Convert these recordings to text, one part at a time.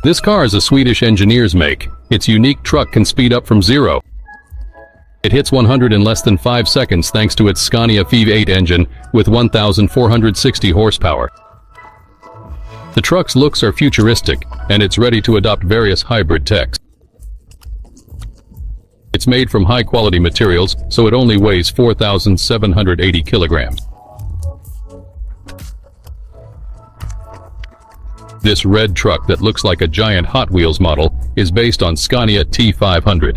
This car is a Swedish engineer's make. Its unique truck can speed up from 0. It hits 100 in less than 5 seconds thanks to its Scania V8 engine with 1,460 horsepower. The truck's looks are futuristic, and it's ready to adopt various hybrid techs. It's made from high-quality materials, so it only weighs 4,780 kilograms. This red truck that looks like a giant Hot Wheels model is based on Scania T500.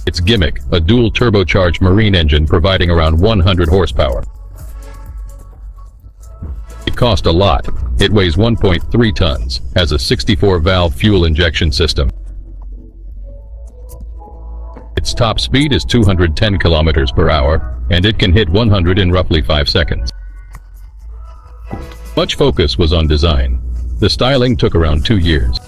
Its gimmick, a dual turbocharged marine engine providing around 100 horsepower. It cost a lot. It weighs 1.3 tons, has a 64-valve fuel injection system. Its top speed is 210 kilometers per hour, and it can hit 100 in roughly 5 seconds. Much focus was on design. The styling took around 2 years.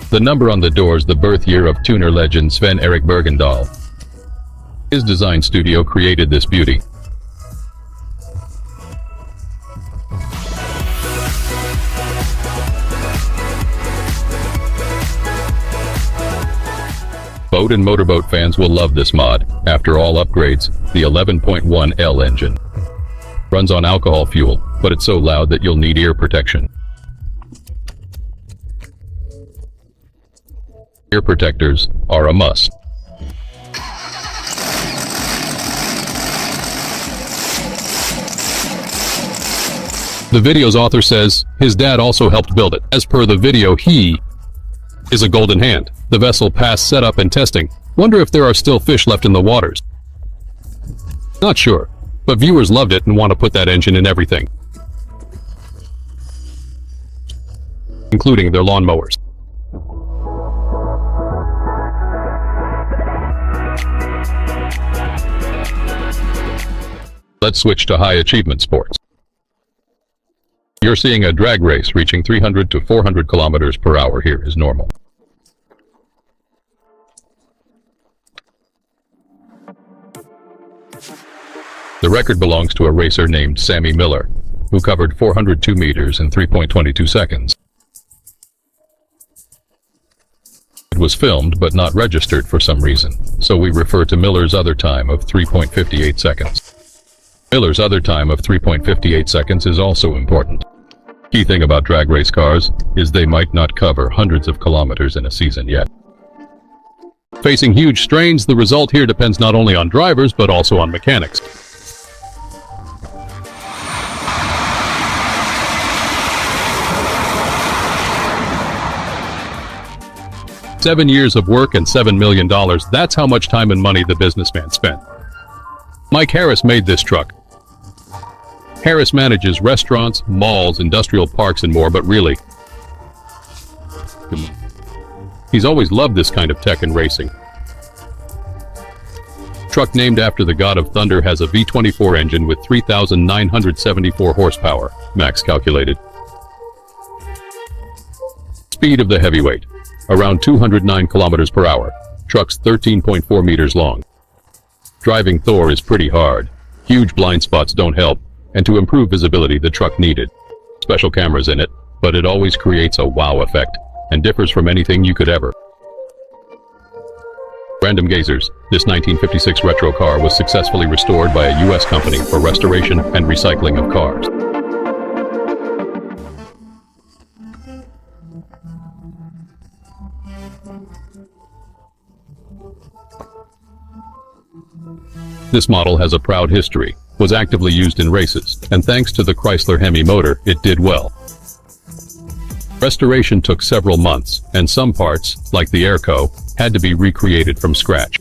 The number on the doors, the birth year of tuner legend Sven-Erik Bergendahl. His design studio created this beauty. Boat and motorboat fans will love this mod. After all upgrades, the 11.1L engine runs on alcohol fuel, but it's so loud that you'll need ear protection. Ear protectors are a must. The video's author says his dad also helped build it. As per the video, he is a golden hand. The vessel passed setup and testing. Wonder if there are still fish left in the waters. Not sure, but viewers loved it and want to put that engine in everything, including their lawnmowers. Let's switch to high achievement sports. You're seeing a drag race reaching 300 to 400 kilometers per hour here is normal. The record belongs to a racer named Sammy Miller, who covered 402 meters in 3.22 seconds. It was filmed but not registered for some reason, so we refer to Miller's other time of 3.58 seconds. Miller's other time of 3.58 seconds is also important. Key thing about drag race cars is they might not cover hundreds of kilometers in a season yet. Facing huge strains, the result here depends not only on drivers but also on mechanics. $7 years of work and $7 million, that's how much time and money the businessman spent. Mike Harris made this truck. Harris manages restaurants, malls, industrial parks, and more, but really, he's always loved this kind of tech and racing. Truck named after the god of thunder has a V24 engine with 3,974 horsepower, max calculated. Speed of the heavyweight, around 209 kilometers per hour. Truck's 13.4 meters long. Driving Thor is pretty hard. Huge blind spots don't help, and to improve visibility the truck needed special cameras in it, but it always creates a wow effect and differs from anything you could ever. Random Gazers, this 1956 retro car was successfully restored by a US company for restoration and recycling of cars. This model has a proud history, was actively used in races, and thanks to the Chrysler Hemi motor, it did well. Restoration took several months, and some parts, like the airco, had to be recreated from scratch.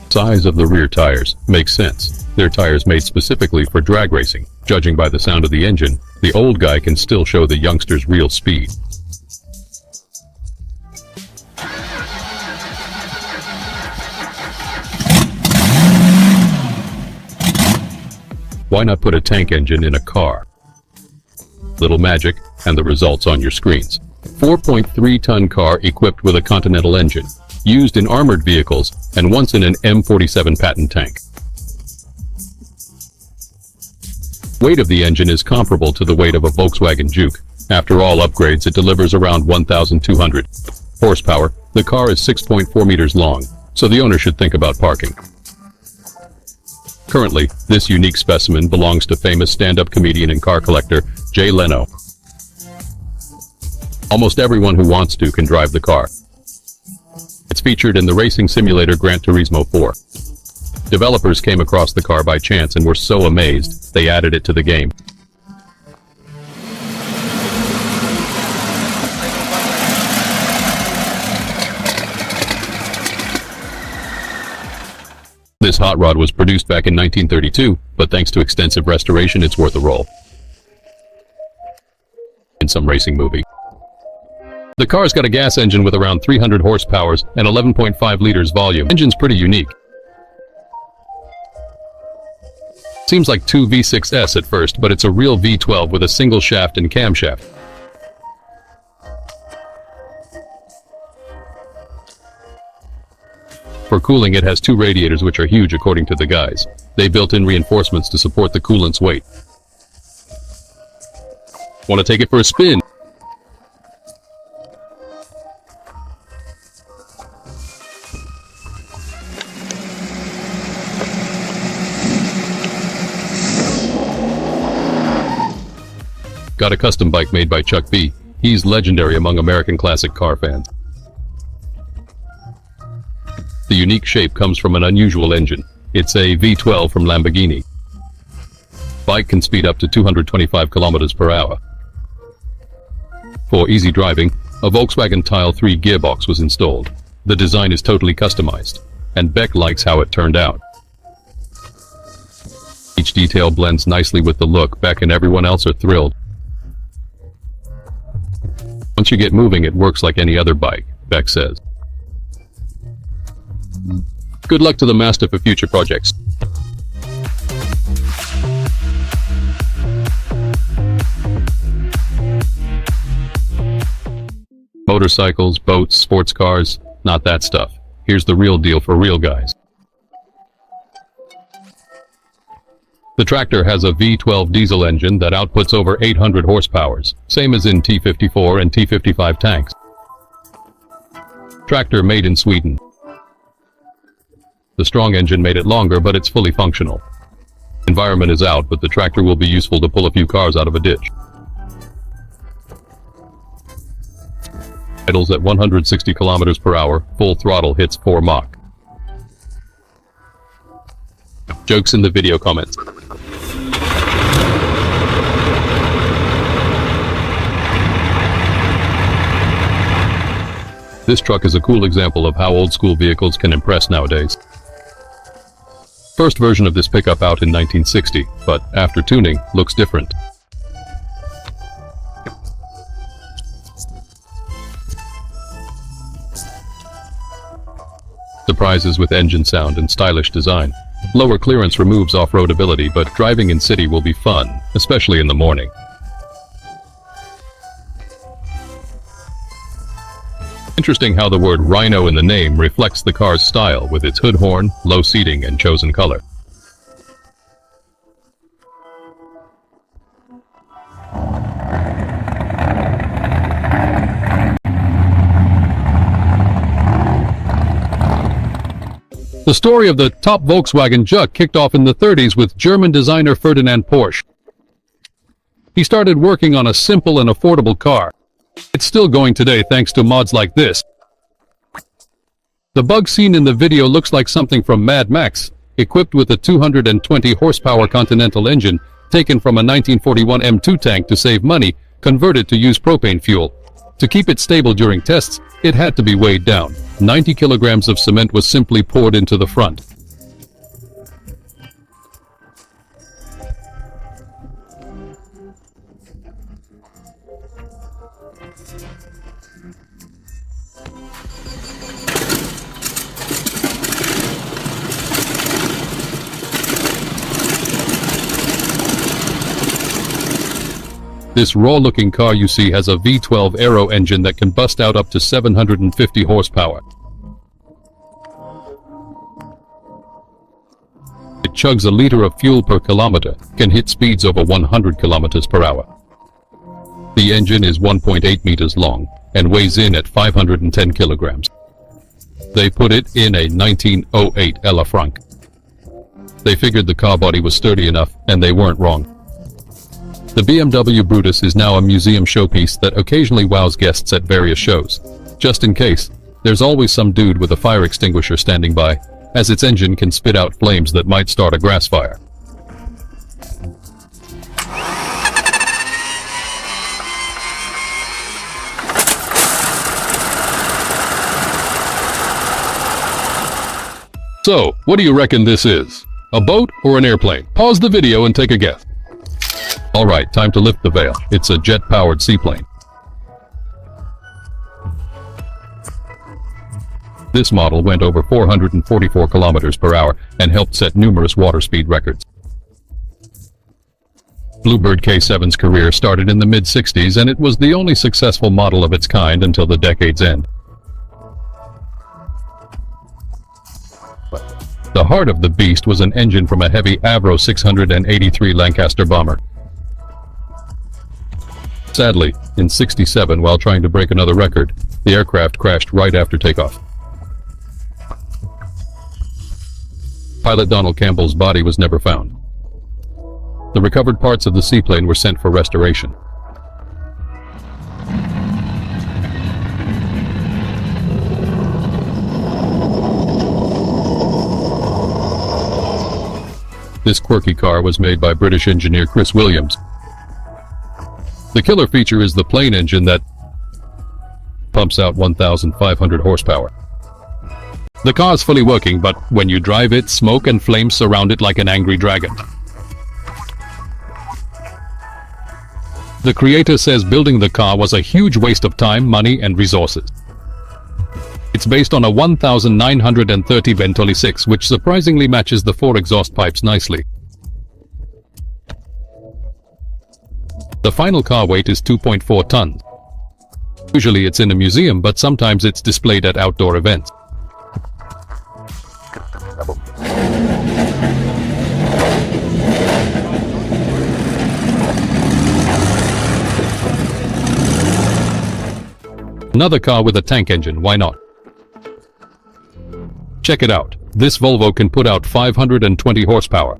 Size of the rear tires makes sense. They're tires made specifically for drag racing. Judging by the sound of the engine, the old guy can still show the youngsters real speed. Why not put a tank engine in a car? Little magic, and the results on your screens. 4.3-ton car equipped with a Continental engine, used in armored vehicles, and once in an M47 patent tank. Weight of the engine is comparable to the weight of a Volkswagen Juke. After all upgrades, it delivers around 1,200 horsepower. The car is 6.4 meters long, so the owner should think about parking. Currently, this unique specimen belongs to famous stand-up comedian and car collector Jay Leno. Almost everyone who wants to can drive the car. It's featured in the racing simulator Gran Turismo 4. Developers came across the car by chance and were so amazed, they added it to the game. This hot rod was produced back in 1932, but thanks to extensive restoration, it's worth a roll in some racing movie. The car's got a gas engine with around 300 horsepower and 11.5 liters volume. Engine's pretty unique. Seems like two V6s at first, but it's a real V12 with a single shaft and camshaft. For cooling, it has two radiators which are huge according to the guys. They built in reinforcements to support the coolant's weight. Want to take it for a spin? Got a custom bike made by Chuck B. He's legendary among American classic car fans. The unique shape comes from an unusual engine. It's a V12 from Lamborghini. Bike can speed up to 225 kilometers per hour. For easy driving, a Volkswagen Tile 3 gearbox was installed. The design is totally customized, and Beck likes how it turned out. Each detail blends nicely with the look. Beck and everyone else are thrilled. Once you get moving, it works like any other bike, Beck says. Good luck to the master for future projects. Motorcycles, boats, sports cars, not that stuff. Here's the real deal for real guys. The tractor has a V12 diesel engine that outputs over 800 horsepower, same as in T54 and T55 tanks. Tractor made in Sweden. The strong engine made it longer, but it's fully functional. Environment is out, but the tractor will be useful to pull a few cars out of a ditch. Idles at 160 kilometers per hour, full throttle hits 4 Mach. Jokes in the video comments. This truck is a cool example of how old school vehicles can impress nowadays. First version of this pickup out in 1960, but after tuning, looks different. Surprises with engine sound and stylish design. Lower clearance removes off-road ability, but driving in city will be fun, especially in the morning. Interesting how the word Rhino in the name reflects the car's style with its hood horn, low seating, and chosen color. The story of the top Volkswagen Juke kicked off in the 30s with German designer Ferdinand Porsche. He started working on a simple and affordable car. It's still going today thanks to mods like this. The bug seen in the video looks like something from Mad Max, equipped with a 220 horsepower Continental engine taken from a 1941 M2 tank to save money, converted to use propane fuel. To keep it stable during tests, it had to be weighed down. 90 kilograms of cement was simply poured into the front. This raw-looking car you see has a V12 aero engine that can bust out up to 750 horsepower. It chugs a liter of fuel per kilometer, can hit speeds over 100 kilometers per hour. The engine is 1.8 meters long and weighs in at 510 kilograms. They put it in a 1908 Elefranc. They figured the car body was sturdy enough, and they weren't wrong. The BMW Brutus is now a museum showpiece that occasionally wows guests at various shows. Just in case, there's always some dude with a fire extinguisher standing by, as its engine can spit out flames that might start a grass fire. So, what do you reckon this is? A boat or an airplane? Pause the video and take a guess. Alright, time to lift the veil. It's a jet-powered seaplane. This model went over 444 kilometers per hour and helped set numerous water speed records. Bluebird K7's career started in the mid-60s, and it was the only successful model of its kind until the decade's end. The heart of the beast was an engine from a heavy Avro 683 Lancaster bomber. Sadly, in '67, while trying to break another record, the aircraft crashed right after takeoff. Pilot Donald Campbell's body was never found. The recovered parts of the seaplane were sent for restoration. This quirky car was made by British engineer Chris Williams. The killer feature is the plane engine that pumps out 1,500 horsepower. The car's fully working, but when you drive it, smoke and flames surround it like an angry dragon. The creator says building the car was a huge waste of time, money, and resources. It's based on a 1930 Venturi 6, which surprisingly matches the 4 exhaust pipes nicely. The final car weight is 2.4 tons. Usually it's in a museum, but sometimes it's displayed at outdoor events. Another car with a tank engine, why not? Check it out. This Volvo can put out 520 horsepower.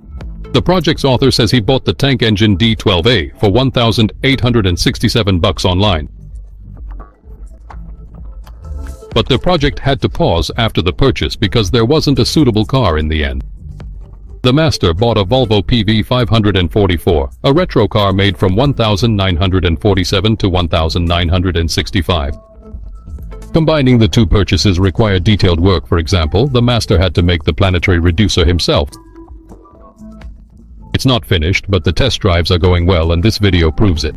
The project's author says he bought the tank engine D12A for $1,867 online. But the project had to pause after the purchase because there wasn't a suitable car in the end. The master bought a Volvo PV 544, a retro car made from 1947 to 1965. Combining the two purchases required detailed work. For example, the master had to make the planetary reducer himself. It's not finished, but the test drives are going well, and this video proves it.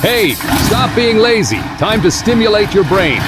Hey, stop being lazy. Time to stimulate your brain.